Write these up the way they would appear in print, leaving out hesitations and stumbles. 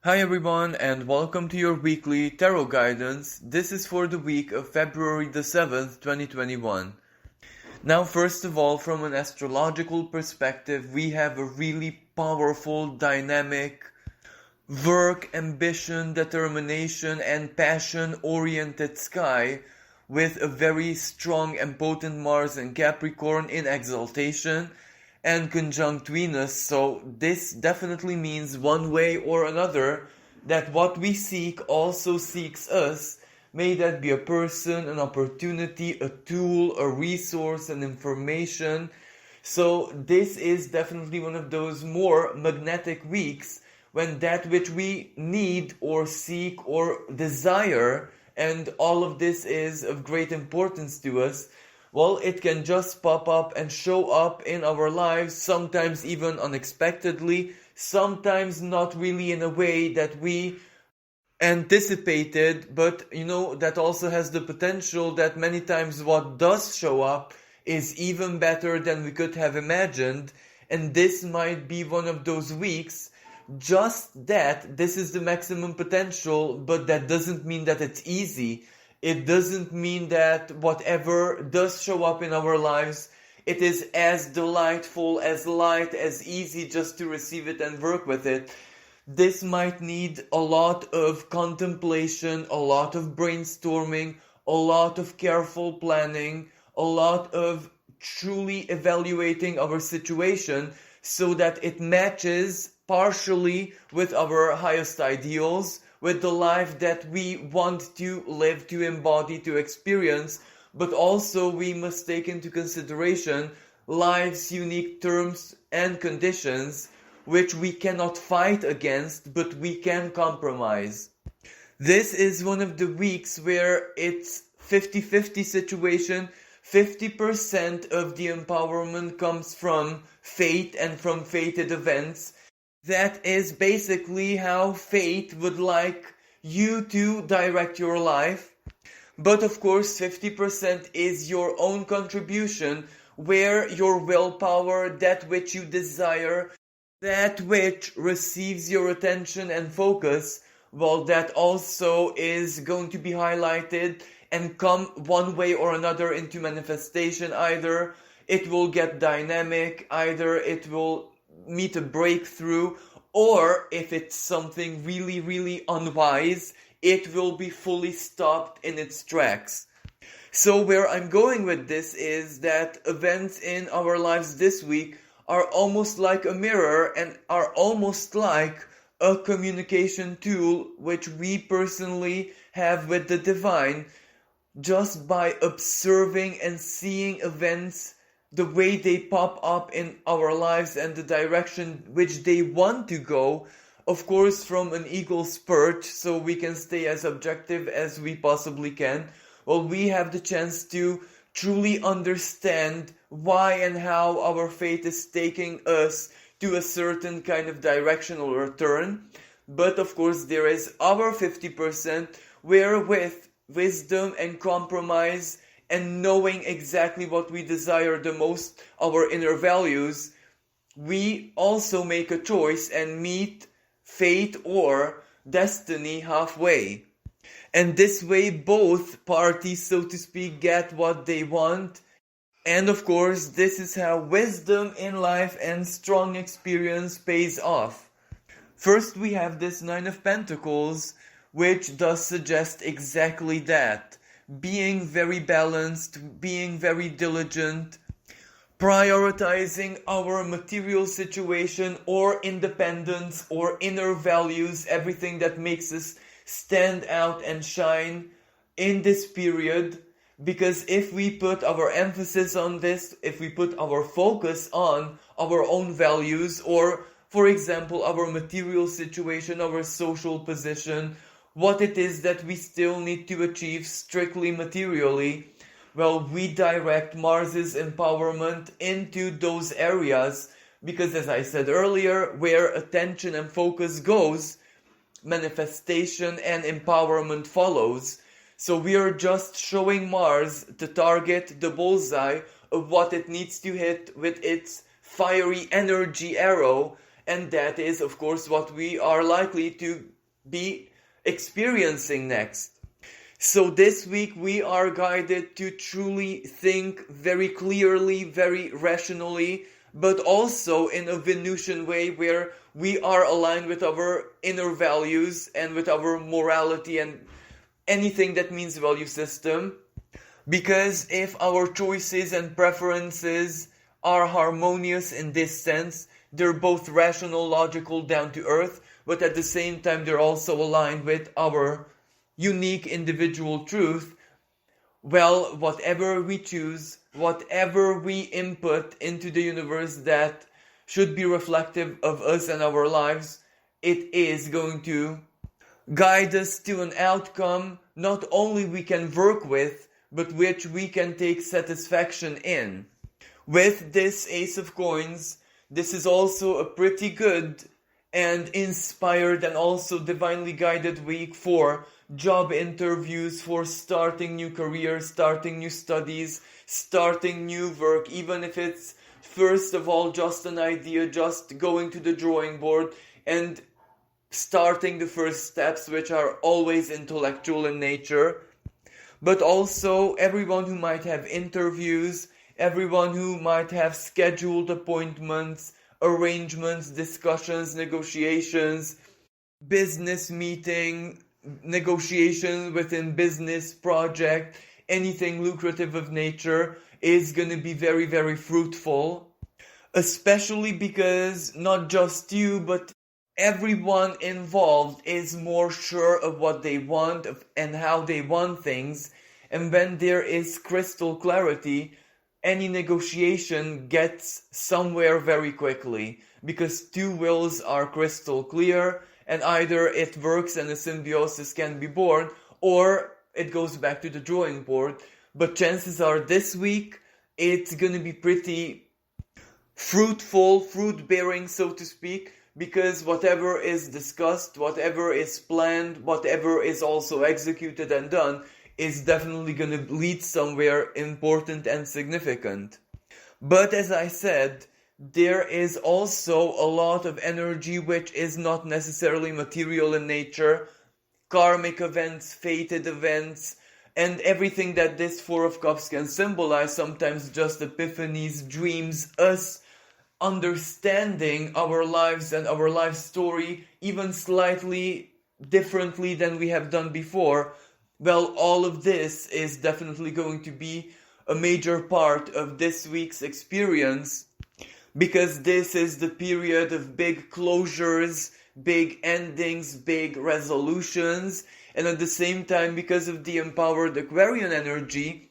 Hi everyone and welcome to your weekly tarot guidance. This is for the week of February the 7th, 2021. Now, first of all, from an astrological perspective, we have a really powerful, dynamic, work, ambition, determination, and passion-oriented sky with a very strong and potent Mars and Capricorn in exaltation and conjunct Venus. So this definitely means one way or another that what we seek also seeks us. May that be a person, an opportunity, a tool, a resource, an information. So this is definitely one of those more magnetic weeks when that which we need or seek or desire, and all of this is of great importance to us, well, it can just pop up and show up in our lives, sometimes even unexpectedly, sometimes not really in a way that we anticipated, but that also has the potential that many times what does show up is even better than we could have imagined. And this might be one of those weeks, just that this is the maximum potential, but that doesn't mean that it's easy. It doesn't mean that whatever does show up in our lives, it is as delightful, as light, as easy just to receive it and work with it. This might need a lot of contemplation, a lot of brainstorming, a lot of careful planning, a lot of truly evaluating our situation so that it matches partially with our highest ideals, with the life that we want to live, to embody, to experience, but also we must take into consideration life's unique terms and conditions which we cannot fight against, but we can compromise. This is one of the weeks where it's 50-50 situation. 50% of the empowerment comes from fate and from fated events. That is basically how fate would like you to direct your life. But of course, 50% is your own contribution, where your willpower, that which you desire, that which receives your attention and focus, well, that also is going to be highlighted and come one way or another into manifestation. Either it will get dynamic, either it will meet a breakthrough, or if it's something really, really unwise, it will be fully stopped in its tracks. So where I'm going with this is that events in our lives this week are almost like a mirror and are almost like a communication tool which we personally have with the divine, just by observing and seeing events the way they pop up in our lives and the direction which they want to go, of course from an eagle's perch, so we can stay as objective as we possibly can. Well, we have the chance to truly understand why and how our fate is taking us to a certain kind of direction or turn. But of course there is our 50% where with wisdom and compromise and knowing exactly what we desire the most, our inner values, we also make a choice and meet fate or destiny halfway. And this way both parties, so to speak, get what they want. And of course, this is how wisdom in life and strong experience pays off. First, we have this Nine of Pentacles, which does suggest exactly that. Being very balanced, being very diligent, prioritizing our material situation or independence or inner values, everything that makes us stand out and shine in this period. Because if we put our emphasis on this, if we put our focus on our own values, or for example our material situation, our social position, what it is that we still need to achieve strictly materially, well, we direct Mars's empowerment into those areas, because as I said earlier, where attention and focus goes, manifestation and empowerment follows. So we are just showing Mars the target, the bullseye of what it needs to hit with its fiery energy arrow, and that is of course what we are likely to be experiencing next. So this week we are guided to truly think very clearly, very rationally, but also in a Venusian way where we are aligned with our inner values and with our morality and anything that means value system. Because if our choices and preferences are harmonious in this sense, they're both rational, logical, down to earth, but at the same time they're also aligned with our unique individual truth. Well, whatever we choose, whatever we input into the universe that should be reflective of us and our lives, it is going to guide us to an outcome not only we can work with, but which we can take satisfaction in. With this Ace of Coins, this is also a pretty good and inspired and also divinely guided week for job interviews, for starting new careers, starting new studies, starting new work, even if it's first of all just an idea, just going to the drawing board and starting the first steps, which are always intellectual in nature. But also everyone who might have interviews, everyone who might have scheduled appointments, arrangements, discussions, negotiations, business meeting, negotiation within business project, anything lucrative of nature is going to be very, very fruitful. Especially because not just you, but everyone involved is more sure of what they want and how they want things. And when there is crystal clarity, any negotiation gets somewhere very quickly. Because two wills are crystal clear, and either it works and a symbiosis can be born, or it goes back to the drawing board. But chances are this week, it's gonna be pretty fruitful, fruit-bearing, so to speak, because whatever is discussed, whatever is planned, whatever is also executed and done, is definitely gonna lead somewhere important and significant. But as I said, there is also a lot of energy which is not necessarily material in nature, karmic events, fated events, and everything that this Four of Cups can symbolize, sometimes just epiphanies, dreams, us understanding our lives and our life story even slightly differently than we have done before. Well, all of this is definitely going to be a major part of this week's experience, because this is the period of big closures, big endings, big resolutions, and at the same time, because of the empowered Aquarian energy,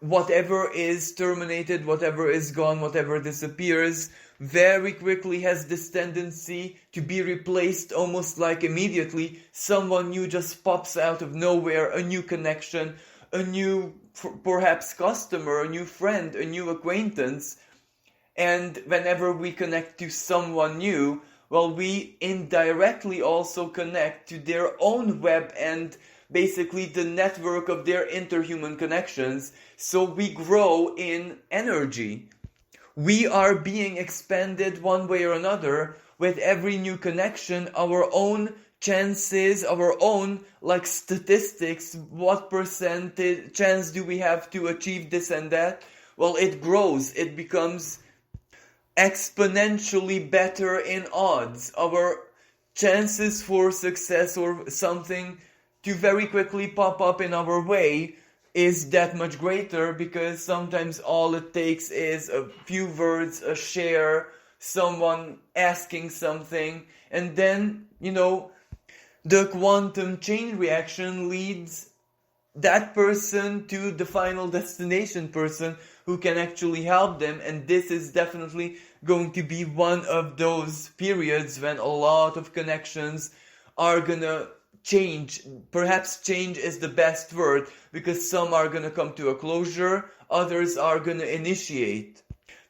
whatever is terminated, whatever is gone, whatever disappears, very quickly has this tendency to be replaced almost like immediately. Someone new just pops out of nowhere, a new connection, a new perhaps customer, a new friend, a new acquaintance. And whenever we connect to someone new, well, we indirectly also connect to their own web and basically the network of their interhuman connections. So we grow in energy. We are being expanded one way or another with every new connection. Our own chances, our own like statistics, what percentage chance do we have to achieve this and that? Well, it grows. It becomes exponentially better in odds. Our chances for success or something to very quickly pop up in our way is that much greater, because sometimes all it takes is a few words, a share, someone asking something, and then, the quantum chain reaction leads that person to the final destination person who can actually help them. And this is definitely going to be one of those periods when a lot of connections are gonna change. Perhaps change is the best word, because some are gonna come to a closure, others are gonna initiate.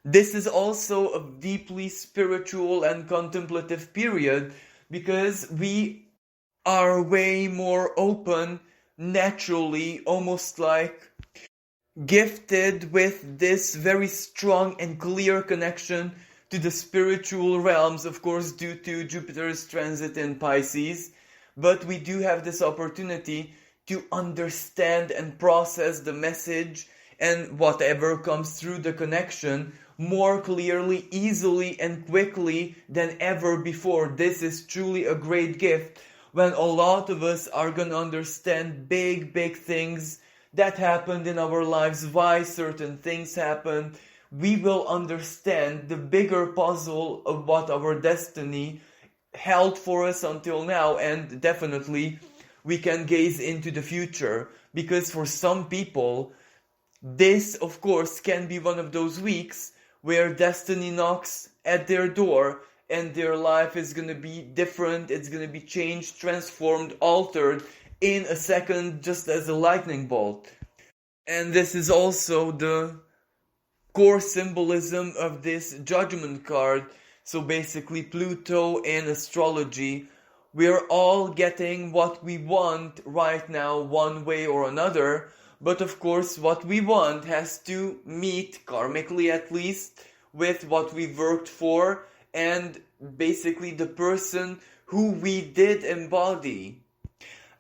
This is also a deeply spiritual and contemplative period, because we are way more open naturally, almost like gifted with this very strong and clear connection to the spiritual realms, of course, due to Jupiter's transit in Pisces. but we do have this opportunity to understand and process the message and whatever comes through the connection more clearly, easily, and quickly than ever before. This is truly a great gift when a lot of us are going to understand big, big things that happened in our lives, why certain things happened. We will understand the bigger puzzle of what our destiny held for us until now, and definitely we can gaze into the future, because for some people this of course can be one of those weeks where destiny knocks at their door and their life is going to be different, it's going to be changed, transformed, altered in a second, just as a lightning bolt. And this is also the core symbolism of this judgment card. So basically Pluto in astrology, we're all getting what we want right now one way or another, but of course what we want has to meet, karmically at least, with what we worked for and basically the person who we did embody.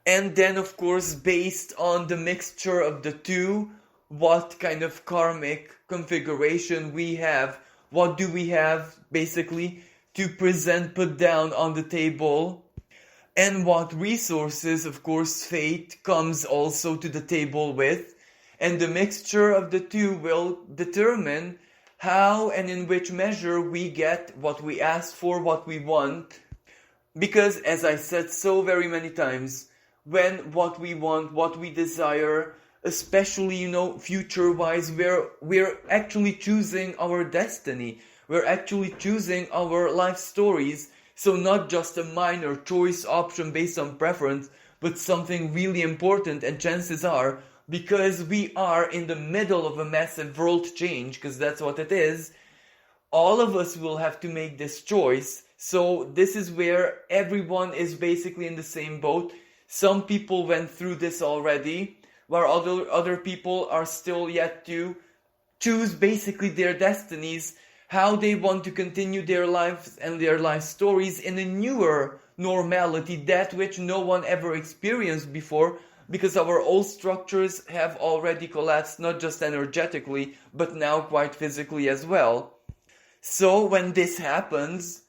And then of course based on the mixture of the two, what kind of karmic configuration we have, what do we have basically to present, put down on the table, and what resources of course fate comes also to the table with, and the mixture of the two will determine how and in which measure we get what we asked for, what we want. Because as I said so very many times, when what we want, what we desire, especially future wise, we're actually choosing our destiny, we're actually choosing our life stories. So not just a minor choice option based on preference, but something really important. And chances are, because we are in the middle of a massive world change, because that's what it is, all of us will have to make this choice. So this is where everyone is basically in the same boat. Some people went through this already, where other people are still yet to choose basically their destinies, how they want to continue their lives and their life stories in a newer normality, that which no one ever experienced before, because our old structures have already collapsed, not just energetically, but now quite physically as well. So when this happens,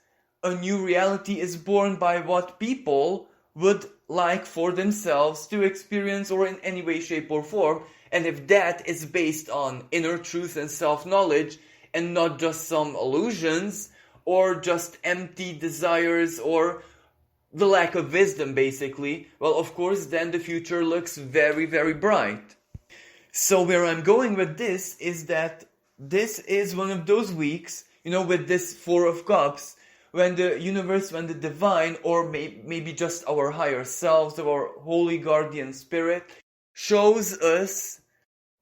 a new reality is born by what people would like for themselves to experience, or in any way, shape, or form. And if that is based on inner truth and self-knowledge, and not just some illusions, or just empty desires, or the lack of wisdom, basically, well, of course, then the future looks very, very bright. So where I'm going with this is that this is one of those weeks, with this Four of Cups, when the universe, when the divine, or maybe just our higher selves, our holy guardian spirit, shows us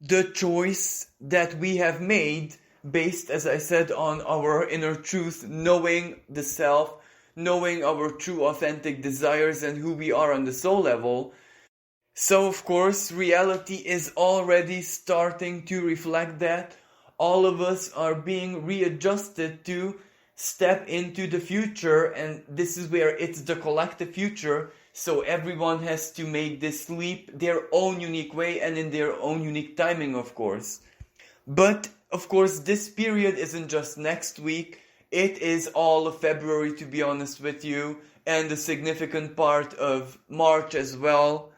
the choice that we have made based, as I said, on our inner truth, knowing the self, knowing our true authentic desires and who we are on the soul level. So of course reality is already starting to reflect that. All of us are being readjusted to step into the future, and this is where it's the collective future. So everyone has to make this leap their own unique way and in their own unique timing, of course. But of course, this period isn't just next week, it is all of February, to be honest with you, and a significant part of March as well.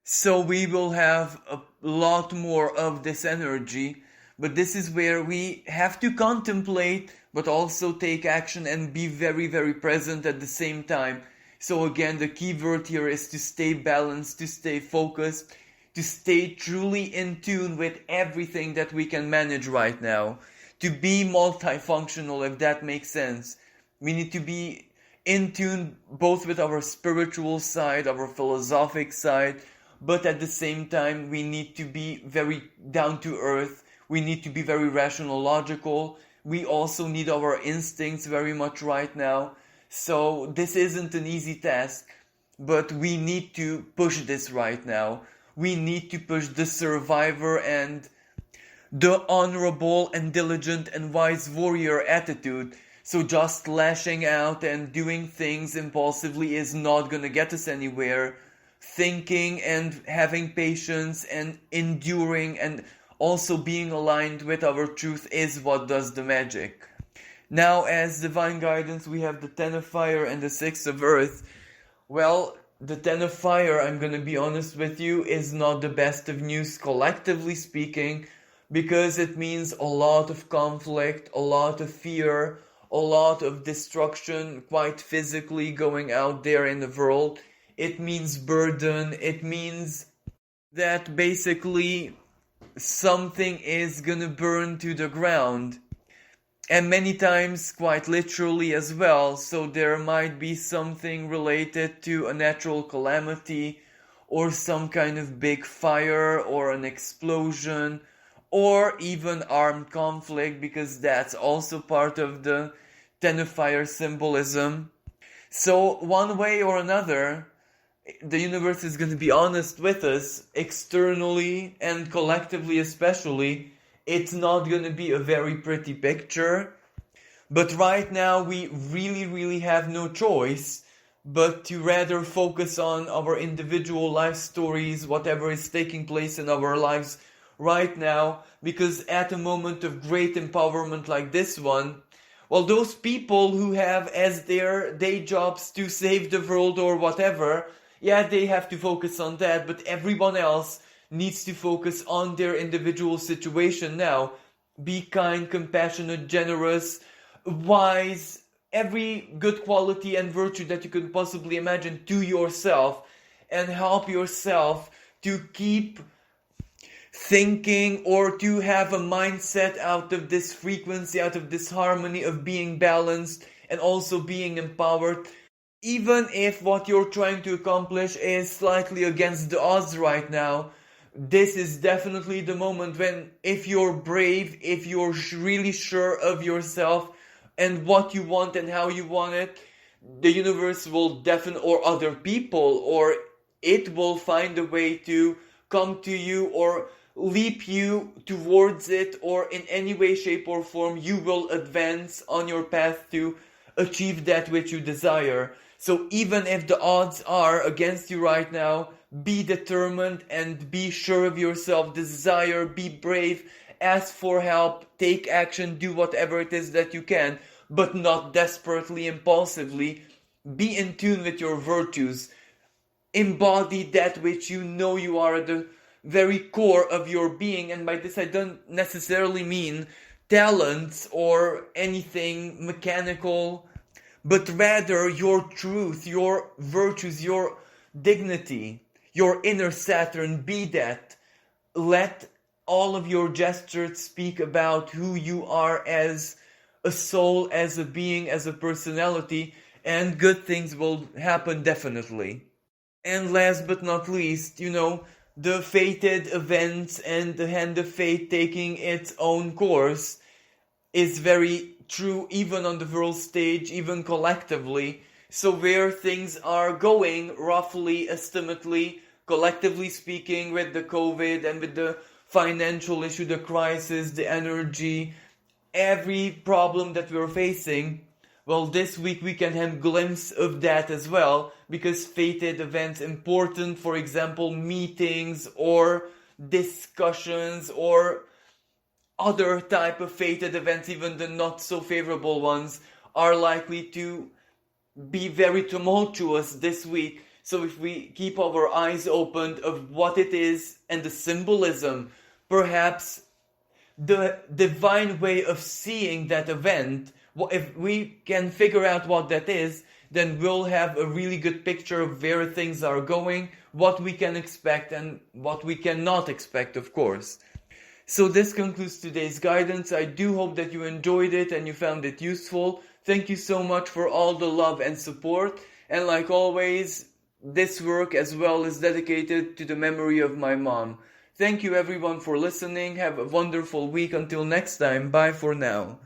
So we will have a lot more of this energy, but this is where we have to contemplate, but also take action and be very, very present at the same time. So again, the key word here is to stay balanced, to stay focused, to stay truly in tune with everything that we can manage right now. To be multifunctional, if that makes sense. We need to be in tune both with our spiritual side, our philosophic side, but at the same time we need to be very down to earth. We need to be very rational, logical. We also need our instincts very much right now. So this isn't an easy task, but we need to push this right now. We need to push the survivor and the honorable and diligent and wise warrior attitude. So just lashing out and doing things impulsively is not gonna get us anywhere. Thinking and having patience and enduring and also being aligned with our truth is what does the magic. Now, as divine guidance, we have the Ten of Fire and the Six of Earth. Well, the Ten of Fire, I'm gonna be honest with you, is not the best of news collectively speaking, because it means a lot of conflict, a lot of fear, a lot of destruction, quite physically going out there in the world. It means burden. It means that basically something is gonna burn to the ground. And many times quite literally as well, so there might be something related to a natural calamity or some kind of big fire or an explosion or even armed conflict, because that's also part of the Ten of Fire symbolism. So one way or another, the universe is going to be honest with us, externally and collectively especially. It's not going to be a very pretty picture. But right now we really have no choice but to rather focus on our individual life stories, whatever is taking place in our lives right now. Because at a moment of great empowerment like this one, well, those people who have as their day jobs to save the world or whatever, yeah, they have to focus on that, but everyone else needs to focus on their individual situation now. Be kind, compassionate, generous, wise, every good quality and virtue that you could possibly imagine to yourself, and help yourself to keep thinking or to have a mindset out of this frequency, out of this harmony of being balanced and also being empowered. Even if what you're trying to accomplish is slightly against the odds right now, this is definitely the moment when, if you're brave, if you're really sure of yourself and what you want and how you want it, the universe will definitely, or other people, or it will find a way to come to you or leap you towards it, or in any way, shape or form, you will advance on your path to achieve that which you desire. So even if the odds are against you right now, be determined and be sure of yourself, desire, be brave, ask for help, take action, do whatever it is that you can, but not desperately, impulsively. Be in tune with your virtues. Embody that which you know you are at the very core of your being, and by this I don't necessarily mean talents or anything mechanical, but rather your truth, your virtues, your dignity, your inner Saturn. Be that. Let all of your gestures speak about who you are as a soul, as a being, as a personality, and good things will happen definitely. And last but not least, the fated events and the hand of fate taking its own course is very true, even on the world stage, even collectively. So where things are going, roughly, estimately, collectively speaking, with the COVID and with the financial issue, the crisis, the energy, every problem that we're facing, well, this week we can have a glimpse of that as well, because fated events important, for example, meetings or discussions or other type of fated events, even the not so favorable ones, are likely to be very tumultuous this week. So if we keep our eyes open of what it is and the symbolism, perhaps the divine way of seeing that event, if we can figure out what that is, then we'll have a really good picture of where things are going, what we can expect and what we cannot expect, of course. So this concludes today's guidance. I do hope that you enjoyed it and you found it useful. Thank you so much for all the love and support. And like always, this work as well is dedicated to the memory of my mom. Thank you everyone for listening. Have a wonderful week. Until next time, bye for now.